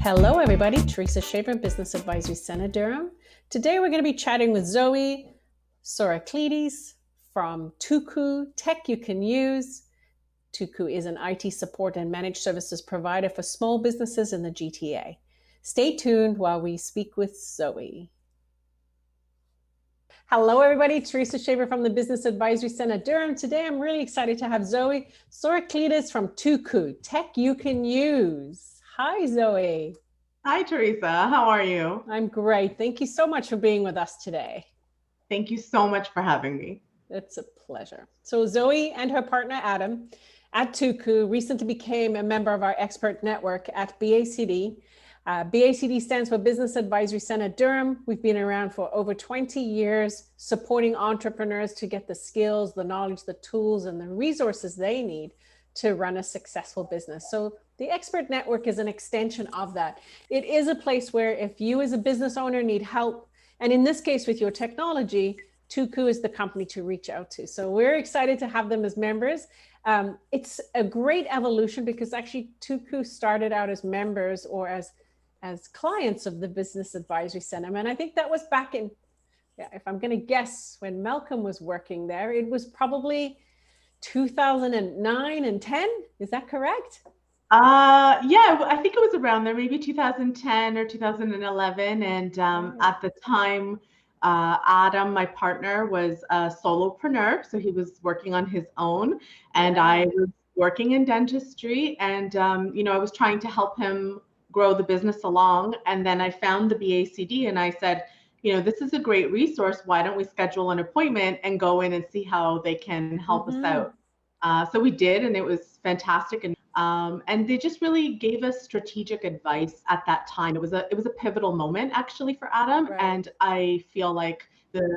Hello everybody, Teresa Shaver, Business Advisory Centre Durham. Today we're going to be chatting with Zoe Tsoraklidis from TUCU, Tech You Can Use. TUCU is an IT support and managed services provider for small businesses in the GTA. Stay tuned while we speak with Zoe. Hello everybody, Teresa Shaver from the Business Advisory Centre Durham. Today I'm really excited to have Zoe Tsoraklidis from TUCU, Tech You Can Use. Hi, Zoe. Hi, Teresa. How are you? I'm great. Thank you so much for being with us today. Thank you so much for having me. It's a pleasure. So Zoe and her partner, Adam, at TUCU recently became a member of our expert network at BACD. BACD stands for Business Advisory Centre Durham. We've been around for over 20 years, supporting entrepreneurs to get the skills, the knowledge, the tools, and the resources they need to run a successful business. So the expert network is an extension of that. It is a place where if you as a business owner need help, and in this case with your technology, TUCU is the company to reach out to. So we're excited to have them as members. It's a great evolution because actually TUCU started out as members or as clients of the Business Advisory Centre. And I think that was back in, if I'm going to guess, when Malcolm was working there, it was probably 2009 and 10. Is that correct? Yeah, I think it was around there, maybe 2010 or 2011. And at the time, Adam, my partner, was a solopreneur. So he was working on his own, and I was working in dentistry. And, I was trying to help him grow the business along. And then I found the BACD and I said, this is a great resource. Why don't we schedule an appointment and go in and see how they can help us out? So we did, and it was fantastic. And they just really gave us strategic advice at that time. It was a pivotal moment actually for Adam. Right. And I feel like the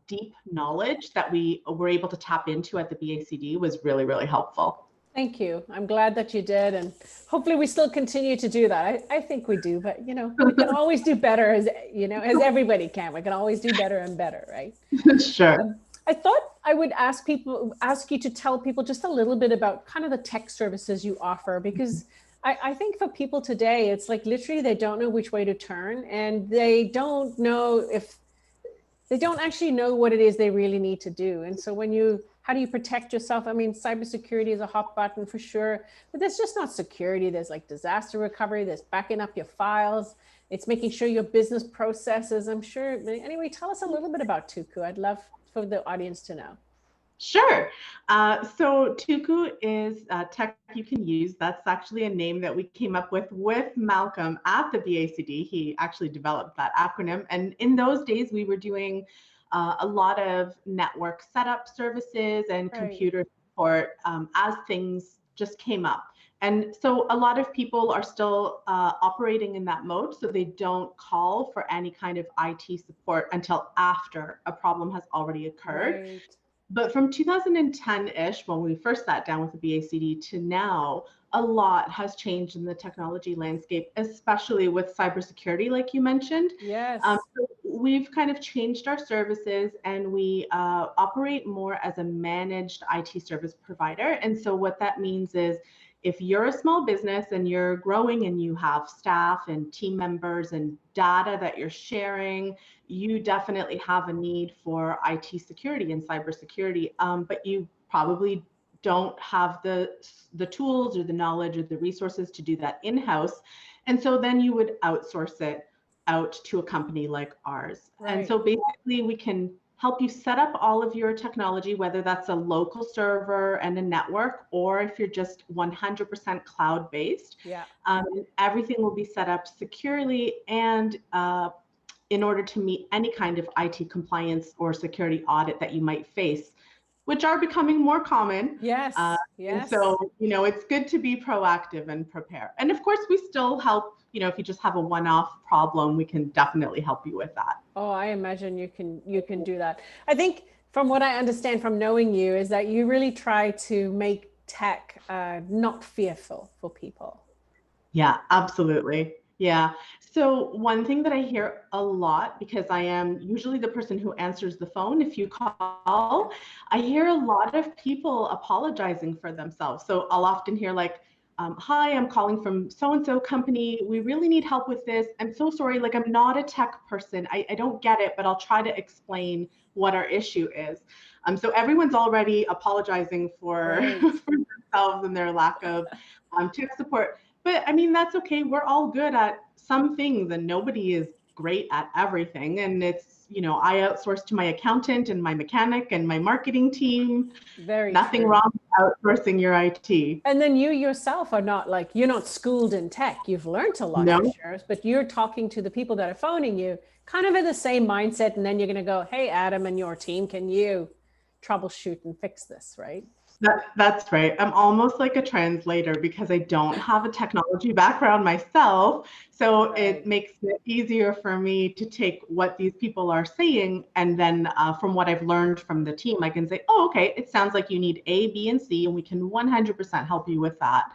deep knowledge that we were able to tap into at the BACD was really, really helpful. Thank you. I'm glad that you did. And hopefully we still continue to do that. I think we do, but we can always do better as everybody can. We can always do better and better, right? Sure. I thought I would ask you to tell people just a little bit about kind of the tech services you offer, because I think for people today, it's like literally they don't know which way to turn, and they don't actually know what it is they really need to do. And so how do you protect yourself? I mean, cybersecurity is a hot button for sure, but there's just not security. There's like disaster recovery, there's backing up your files. It's making sure your business processes, I'm sure. Anyway, tell us a little bit about TUCU. I'd love for the audience to know. Sure. So TUCU is Tech You Can Use. That's actually a name that we came up with Malcolm at the BACD. He actually developed that acronym. And in those days, we were doing a lot of network setup services and computer support as things just came up. And so a lot of people are still operating in that mode, so they don't call for any kind of IT support until after a problem has already occurred. Right. But from 2010-ish, when we first sat down with the BACD, to now, a lot has changed in the technology landscape, especially with cybersecurity, like you mentioned. Yes. So we've kind of changed our services, and we operate more as a managed IT service provider. And so what that means is, if you're a small business and you're growing and you have staff and team members and data that you're sharing, you definitely have a need for IT security and cybersecurity, but you probably don't have the tools or the knowledge or the resources to do that in-house. And so then you would outsource it out to a company like ours. Right. And so basically we can help you set up all of your technology, whether that's a local server and a network, or if you're just 100% cloud-based. Yeah. Everything will be set up securely and in order to meet any kind of IT compliance or security audit that you might face, which are becoming more common. Yes. Yes. And so, it's good to be proactive and prepare. And of course, we still help. If you just have a one-off problem, we can definitely help you with that. Oh, I imagine you can do that. I think from what I understand from knowing you is that you really try to make tech not fearful for people. Yeah, absolutely. Yeah. So one thing that I hear a lot, because I am usually the person who answers the phone if you call, I hear a lot of people apologizing for themselves. So I'll often hear like, hi, I'm calling from so-and-so company. We really need help with this. I'm so sorry, like I'm not a tech person. I don't get it, but I'll try to explain what our issue is. So everyone's already apologizing for, Right. for themselves and their lack of tech support. But I mean, that's okay. We're all good at some things and nobody is great at everything. And it's, I outsource to my accountant and my mechanic and my marketing team. Very Nothing true. wrong with outsourcing your IT. And then you yourself are not like, you're not schooled in tech. You've learned a lot for No, sure, but you're talking to the people that are phoning you kind of in the same mindset. And then you're going to go, hey, Adam and your team, can you troubleshoot and fix this, right? that's right. I'm almost like a translator because I don't have a technology background myself. So Right. it makes it easier for me to take what these people are saying. And then from what I've learned from the team, I can say, oh, okay, it sounds like you need A, B, and C, and we can 100% help you with that.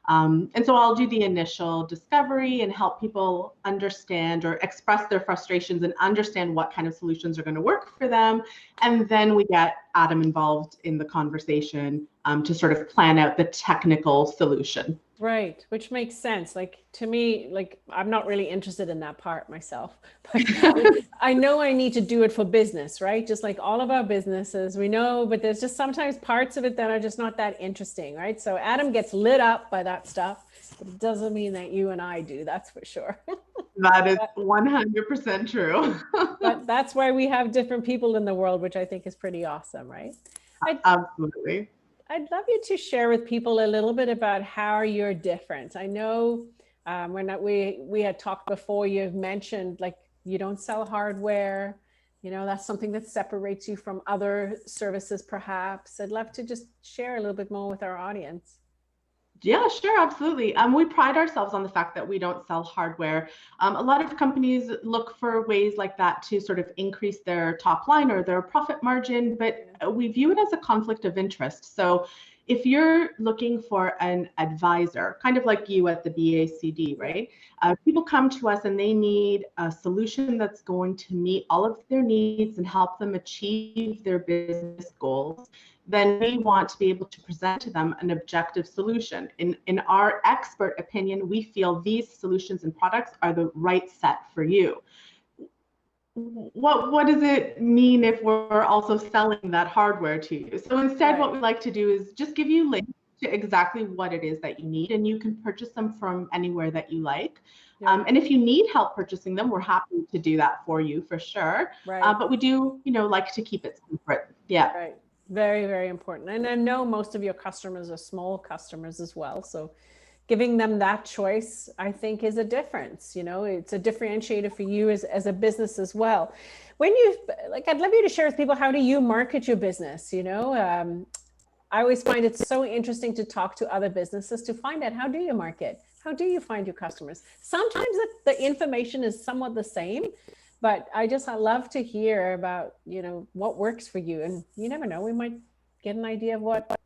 And so I'll do the initial discovery and help people understand or express their frustrations and understand what kind of solutions are going to work for them. And then we get Adam involved in the conversation to sort of plan out the technical solution. Right, which makes sense. Like to me, like I'm not really interested in that part myself, but I know I need to do it for business, right? Just like all of our businesses, we know, but there's just sometimes parts of it that are just not that interesting, right? So Adam gets lit up by that stuff, but it doesn't mean that you and I do, that's for sure. That is 100% true. But that's why we have different people in the world, which I think is pretty awesome, right? Absolutely. I'd love you to share with people a little bit about how you're different. I know when we had talked before, you've mentioned like you don't sell hardware. That's something that separates you from other services, perhaps. I'd love to just share a little bit more with our audience. Yeah, sure, absolutely. We pride ourselves on the fact that we don't sell hardware. A lot of companies look for ways like that to sort of increase their top line or their profit margin, but we view it as a conflict of interest. So if you're looking for an advisor, kind of like you at the BACD, right? People come to us and they need a solution that's going to meet all of their needs and help them achieve their business goals. Then we want to be able to present to them an objective solution. In our expert opinion, we feel these solutions and products are the right set for you. What does it mean if we're also selling that hardware to you? So instead, what we like to do is just give you links to exactly what it is that you need, and you can purchase them from anywhere that you like. And if you need help purchasing them, we're happy to do that for you for sure. But we do, like to keep it secret. Yeah. Right. Very, very important. And I know most of your customers are small customers as well. So giving them that choice, I think, is a difference. It's a differentiator for you as a business as well. I'd love you to share with people, how do you market your business? I always find it so interesting to talk to other businesses to find out, how do you market? How do you find your customers? Sometimes the information is somewhat the same, but I love to hear about, what works for you. And you never know, we might get an idea of what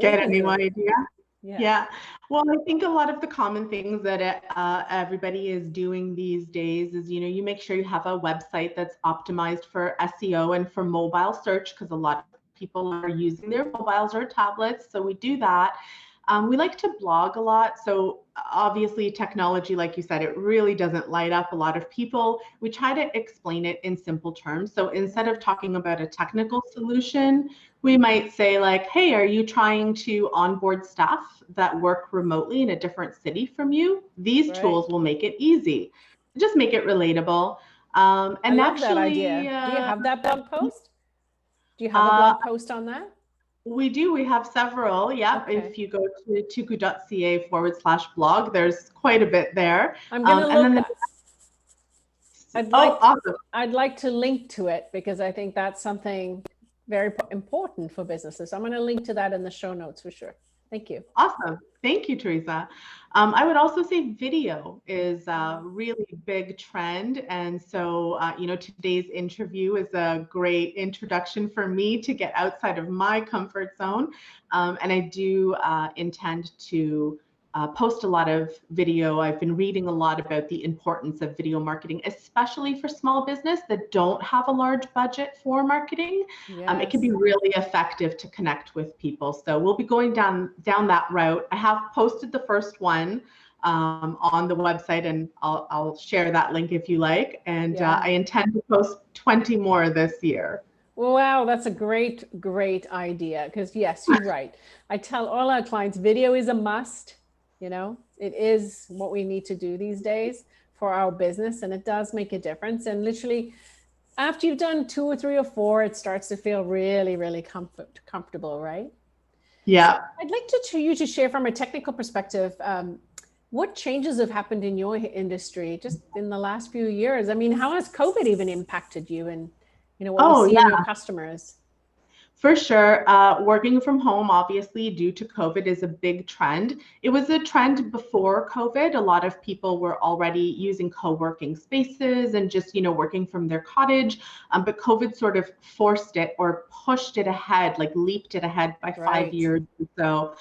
Get a new idea. Yeah. Well, I think a lot of the common things that everybody is doing these days is, you make sure you have a website that's optimized for SEO and for mobile search, because a lot of people are using their mobiles or tablets. So we do that. We like to blog a lot. So obviously technology, like you said, it really doesn't light up a lot of people. We try to explain it in simple terms. So instead of talking about a technical solution, we might say like, hey, are you trying to onboard staff that work remotely in a different city from you? These tools will make it easy. Just make it relatable. And I love actually, that idea. Do you have that blog post? Do you have a blog post on that? We do. We have several. Yeah. Okay. If you go to tucu.ca/blog, there's quite a bit there. I'm going to look. Awesome. I'd like to link to it because I think that's something very important for businesses. I'm going to link to that in the show notes for sure. Thank you. Awesome. Thank you, Teresa. I would also say video is a really big trend. And so, today's interview is a great introduction for me to get outside of my comfort zone. And I do intend to post a lot of video. I've been reading a lot about the importance of video marketing, especially for small business that don't have a large budget for marketing. Yes. It can be really effective to connect with people. So we'll be going down that route. I have posted the first one on the website, and I'll share that link if you like. And I intend to post 20 more this year. Wow, that's a great idea. Because yes, you're right. I tell all our clients, video is a must. It is what we need to do these days for our business, and it does make a difference. And literally, after you've done 2 or 3 or 4, it starts to feel really, really comfortable, right? Yeah. So I'd like you to share from a technical perspective, what changes have happened in your industry just in the last few years? I mean, how has COVID even impacted you and, what you see in your customers? For sure. Working from home, obviously, due to COVID, is a big trend. It was a trend before COVID. A lot of people were already using co-working spaces and just, working from their cottage. But COVID sort of forced it or pushed it ahead, like leaped it ahead by 5 years or so.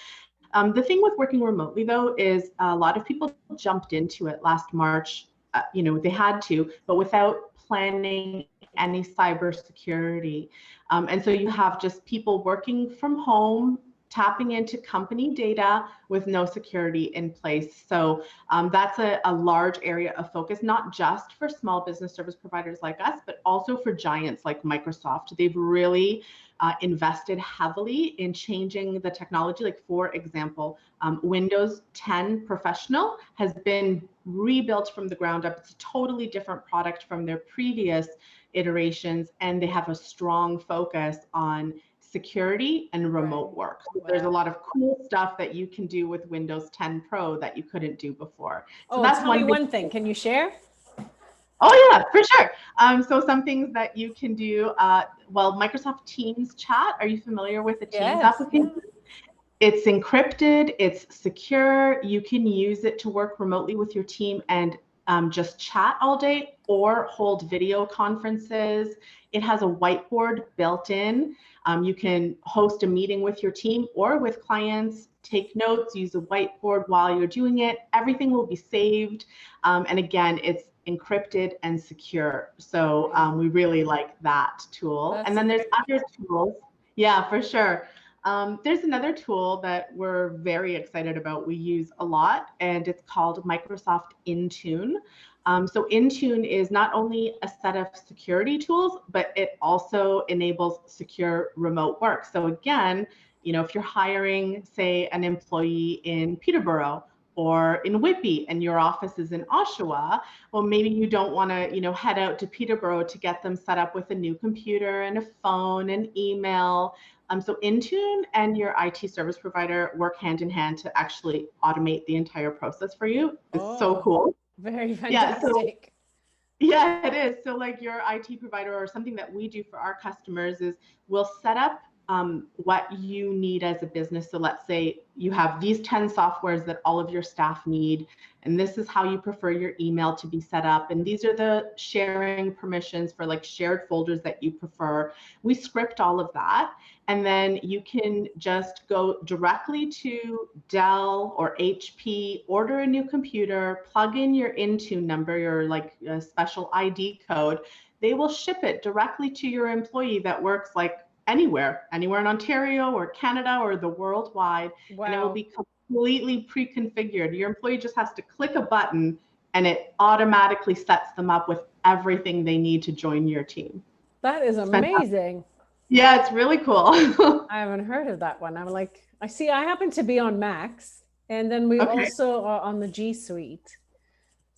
The thing with working remotely, though, is a lot of people jumped into it last March. They had to, but without planning any cybersecurity. And so you have just people working from home, tapping into company data with no security in place. So that's a large area of focus, not just for small business service providers like us, but also for giants like Microsoft. They've really invested heavily in changing the technology. Like, for example, Windows 10 Professional has been rebuilt from the ground up. It's a totally different product from their previous iterations, and they have a strong focus on security and remote work. So there's a lot of cool stuff that you can do with Windows 10 Pro that you couldn't do before. So that's one thing. Can you share? Oh yeah, for sure. So some things that you can do, Microsoft Teams chat. Are you familiar with the Teams application? Yeah. It's encrypted, it's secure. You can use it to work remotely with your team and just chat all day or hold video conferences. It has a whiteboard built in. You can host a meeting with your team or with clients, take notes, use a whiteboard while you're doing it. Everything will be saved. And again, it's encrypted and secure. So we really like that tool. And then there's other tools. Yeah, for sure. There's another tool that we're very excited about. We use a lot, and it's called Microsoft Intune. So Intune is not only a set of security tools, but it also enables secure remote work. So again, if you're hiring, say, an employee in Peterborough or in Whitby and your office is in Oshawa, well, maybe you don't want to, head out to Peterborough to get them set up with a new computer and a phone and email. So Intune and your IT service provider work hand in hand to actually automate the entire process for you. It's so cool. Very fantastic. Yeah, it is. So like your IT provider, or something that we do for our customers, is we'll set up what you need as a business. So let's say you have these 10 softwares that all of your staff need, and this is how you prefer your email to be set up. And these are the sharing permissions for like shared folders that you prefer. We script all of that. And then you can just go directly to Dell or HP, order a new computer, plug in your Intune number, your like special ID code. They will ship it directly to your employee that works like anywhere in Ontario or Canada or the worldwide. Wow. And it will be completely pre-configured. Your employee just has to click a button and it automatically sets them up with everything they need to join your team. That is amazing. Yeah, it's really cool. I haven't heard of that one. I'm like, I happen to be on Macs, and then we also are on the G Suite.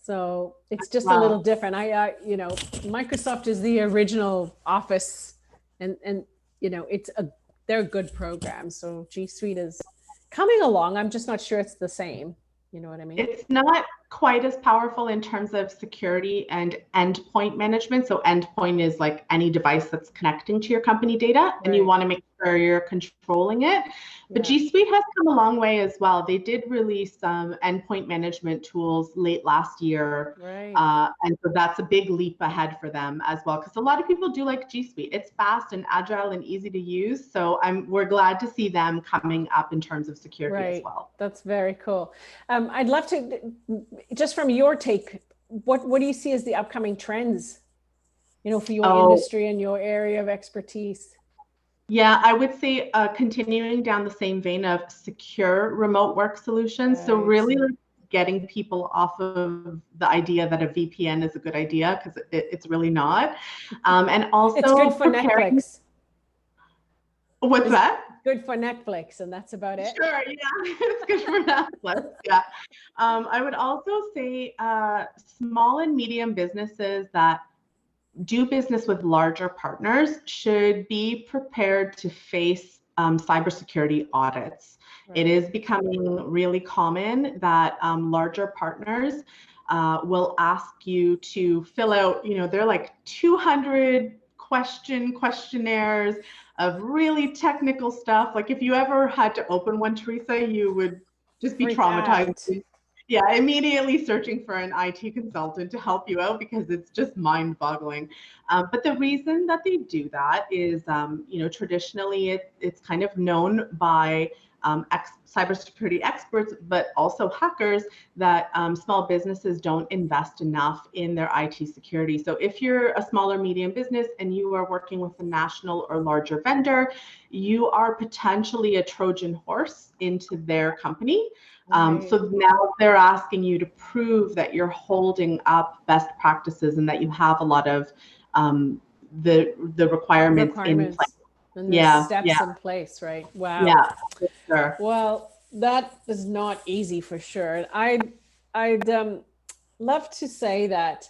So it's just a little different. Microsoft is the original Office, and they're a good program. So G Suite is coming along. I'm just not sure it's the same. You know what I mean? It's not. quite as powerful in terms of security and endpoint management. So endpoint is like any device that's connecting to your company data, and you want to make sure you're controlling it. But G Suite has come a long way as well. They did release some endpoint management tools late last year. And so that's a big leap ahead for them as well, because a lot of people do like G Suite. It's fast and agile and easy to use. So we're glad to see them coming up in terms of security as well. That's very cool. I'd love to, just from your take, what do you see as the upcoming trends, for your industry and your area of expertise? Yeah, I would say continuing down the same vein of secure remote work solutions. So really getting people off of the idea that a VPN is a good idea, because it's really not. And also it's good for Netflix. What's that? Good for Netflix, and that's about it. Sure, yeah, it's good for Netflix. Yeah. I would also say small and medium businesses that do business with larger partners should be prepared to face cybersecurity audits. It is becoming really common that larger partners will ask you to fill out, they're like 200 questionnaires of really technical stuff. Like if you ever had to open one, Teresa, you would just be traumatized. Yeah, immediately searching for an IT consultant to help you out, because it's just mind-boggling. But the reason that they do that is, traditionally it's kind of known by cybersecurity experts, but also hackers, that small businesses don't invest enough in their IT security. So if you're a small or medium business and you are working with a national or larger vendor, you are potentially a Trojan horse into their company. So now they're asking you to prove that you're holding up best practices and that you have a lot of the requirements in place. And the steps in place, right? Wow. Yeah, for sure. Well, that is not easy for sure. I'd love to say that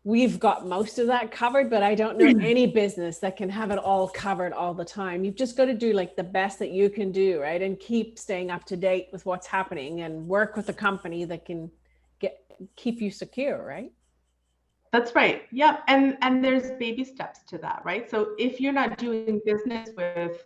we've got most of that covered, but I don't know any business that can have it all covered all the time. You've just got to do like the best that you can do, right? And keep staying up to date with what's happening and work with a company that can keep you secure, right? That's right. Yep. And there's baby steps to that, right? So if you're not doing business with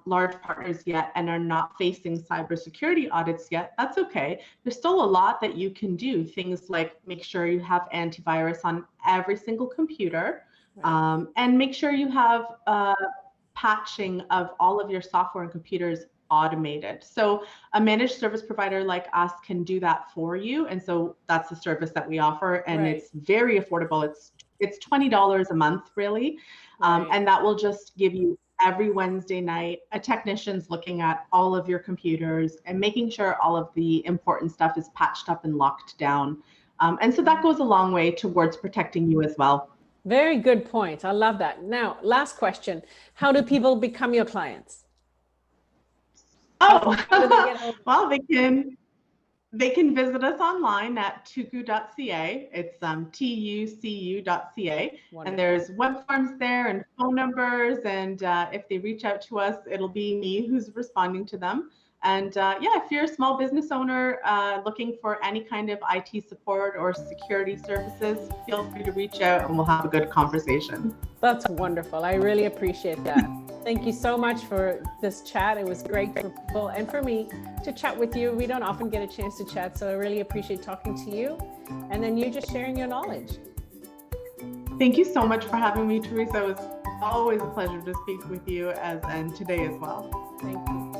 large partners yet and are not facing cybersecurity audits yet, that's okay. There's still a lot that you can do. Things like make sure you have antivirus on every single computer, and make sure you have patching of all of your software and computers automated. So a managed service provider like us can do that for you. And so that's the service that we offer, and it's very affordable. It's $20 a month, really. And that will just give you every Wednesday night a technician's looking at all of your computers and making sure all of the important stuff is patched up and locked down. And so that goes a long way towards protecting you as well. Very good point. I love that. Now, last question. How do people become your clients? Oh, well, they can visit us online at tucu.ca. It's tucu.ca. And there's web forms there and phone numbers. And if they reach out to us, it'll be me who's responding to them. And if you're a small business owner looking for any kind of IT support or security services, feel free to reach out and we'll have a good conversation. That's wonderful. I really appreciate that. Thank you so much for this chat. It was great for people and for me to chat with you. We don't often get a chance to chat, so I really appreciate talking to you and then you just sharing your knowledge. Thank you so much for having me, Teresa. It was always a pleasure to speak with you and today as well. Thank you.